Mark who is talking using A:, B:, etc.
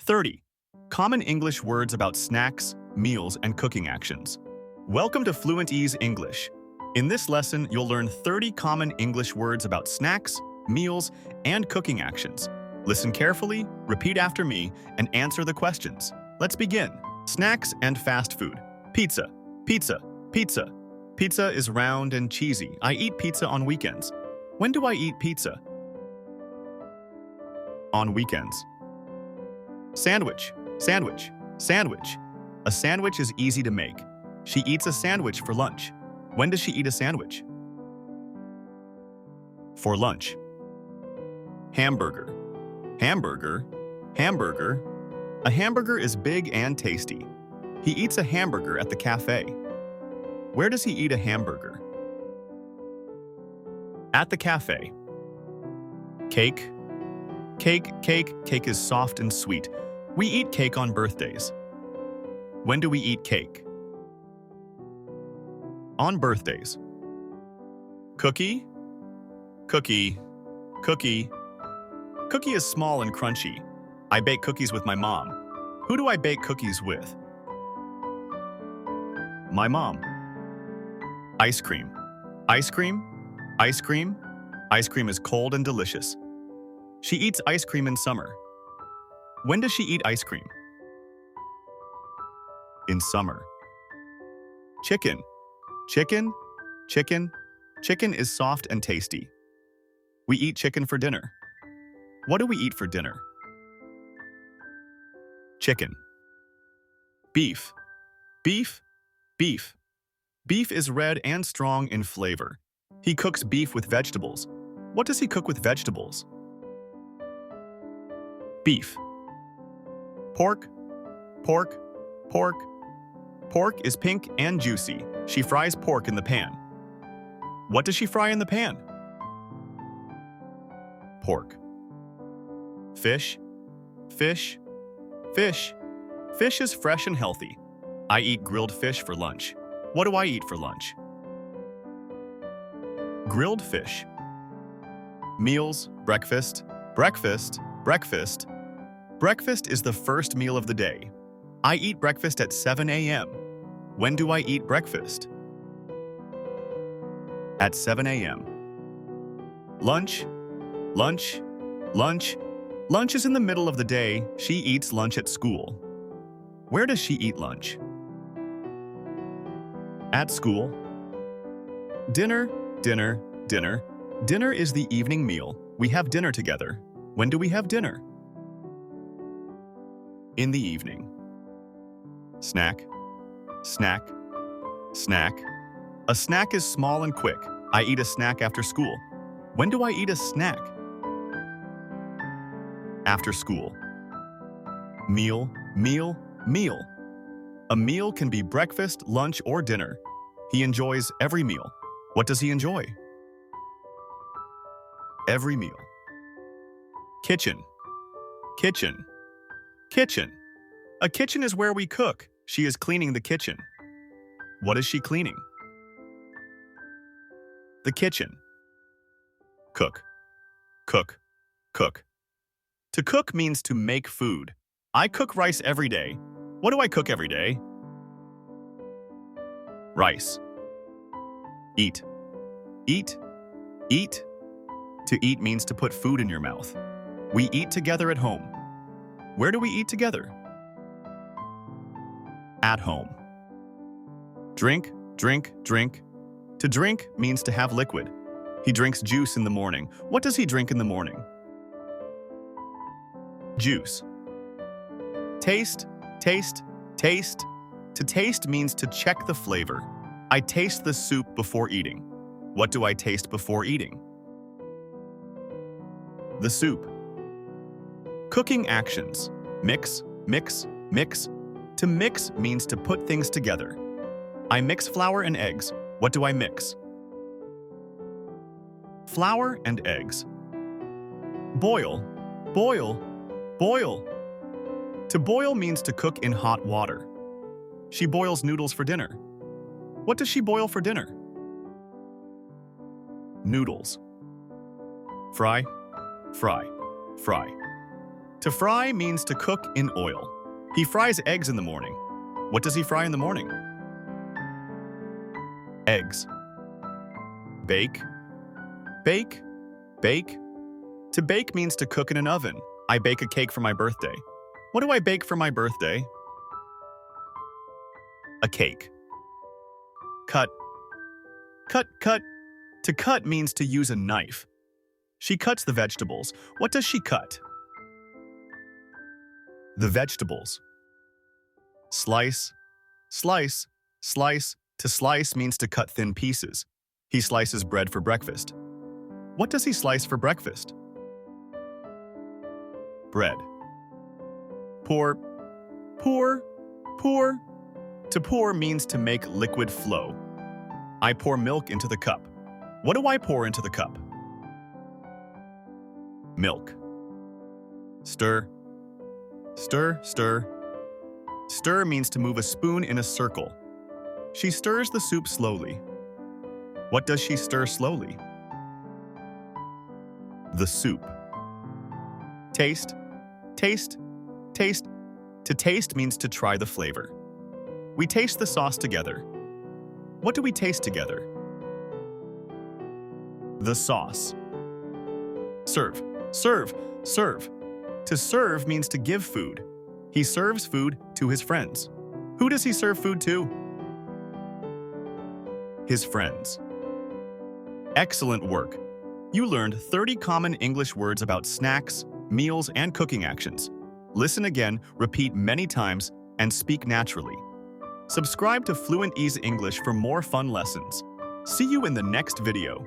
A: 30. Common English words about snacks, meals, and cooking actions. Welcome to FluentEase English. In this lesson, you'll learn 30 common English words about snacks, meals, and cooking actions. Listen carefully, repeat after me, and answer the questions. Let's begin. Snacks and fast food. Pizza, pizza, pizza. Pizza is round and cheesy. I eat pizza on weekends. When do I eat pizza? On weekends. Sandwich, sandwich, sandwich. A sandwich is easy to make. She eats a sandwich for lunch. When does she eat a sandwich? For lunch. Hamburger, hamburger, hamburger. A hamburger is big and tasty. He eats a hamburger at the cafe. Where does he eat a hamburger? At the cafe. Cake, cake, cake. Cake is soft and sweet. We eat cake on birthdays. When do we eat cake? On birthdays. Cookie, cookie, cookie. Cookie is small and crunchy. I bake cookies with my mom. Who do I bake cookies with? My mom. Ice cream. Ice cream, ice cream. Ice cream is cold and delicious. She eats ice cream in summer. When does she eat ice cream? In summer. Chicken, chicken, chicken. Chicken is soft and tasty. We eat chicken for dinner. What do we eat for dinner? Chicken. Beef, beef, beef. Beef is red and strong in flavor. He cooks beef with vegetables. What does he cook with vegetables? Beef. Pork, pork, pork. Pork is pink and juicy. She fries pork in the pan. What does she fry in the pan? Pork. Fish, fish, fish. Fish is fresh and healthy. I eat grilled fish for lunch. What do I eat for lunch? Grilled fish. Meals, breakfast, breakfast, breakfast. Breakfast is the first meal of the day. I eat breakfast at 7 a.m. When do I eat breakfast? At 7 a.m. Lunch, lunch, lunch. Lunch is in the middle of the day. She eats lunch at school. Where does she eat lunch? At school. Dinner, dinner, dinner. Dinner is the evening meal. We have dinner together. When do we have dinner? In the evening. Snack, snack, snack. A snack is small and quick. I eat a snack after school. When do I eat a snack? After school. Meal, meal, meal. A meal can be breakfast, lunch, or dinner. He enjoys every meal. What does he enjoy? Every meal. Kitchen, kitchen, kitchen. A kitchen is where we cook. She is cleaning the kitchen. What is she cleaning? The kitchen. Cook, cook, cook. To cook means to make food. I cook rice every day. What do I cook every day? Rice. Eat, eat, eat. To eat means to put food in your mouth. We eat together at home. Where do we eat together? At home. Drink, drink, drink. To drink means to have liquid. He drinks juice in the morning. What does he drink in the morning? Juice. Taste, taste, taste. To taste means to check the flavor. I taste the soup before eating. What do I taste before eating? The soup. Cooking actions. Mix, mix, mix. To mix means to put things together. I mix flour and eggs. What do I mix? Flour and eggs. Boil, boil, boil. To boil means to cook in hot water. She boils noodles for dinner. What does she boil for dinner? Noodles. Fry, fry, fry. To fry means to cook in oil. He fries eggs in the morning. What does he fry in the morning? Eggs. Bake. Bake. Bake. To bake means to cook in an oven. I bake a cake for my birthday. What do I bake for my birthday? A cake. Cut. Cut, cut. To cut means to use a knife. She cuts the vegetables. What does she cut? The vegetables. Slice. Slice. Slice. To slice means to cut thin pieces. He slices bread for breakfast. What does he slice for breakfast? Bread. Pour. Pour. Pour. To pour means to make liquid flow. I pour milk into the cup. What do I pour into the cup? Milk. Stir. Stir, stir. Stir means to move a spoon in a circle. She stirs the soup slowly. What does she stir slowly? The soup. Taste. Taste. Taste. To taste means to try the flavor. We taste the sauce together. What do we taste together? The sauce. Serve. Serve. Serve. To serve means to give food. He serves food to his friends. Who does he serve food to? His friends. Excellent work. You learned 30 common English words about snacks, meals, and cooking actions. Listen again, repeat many times, and speak naturally. Subscribe to FluentEase English for more fun lessons. See you in the next video.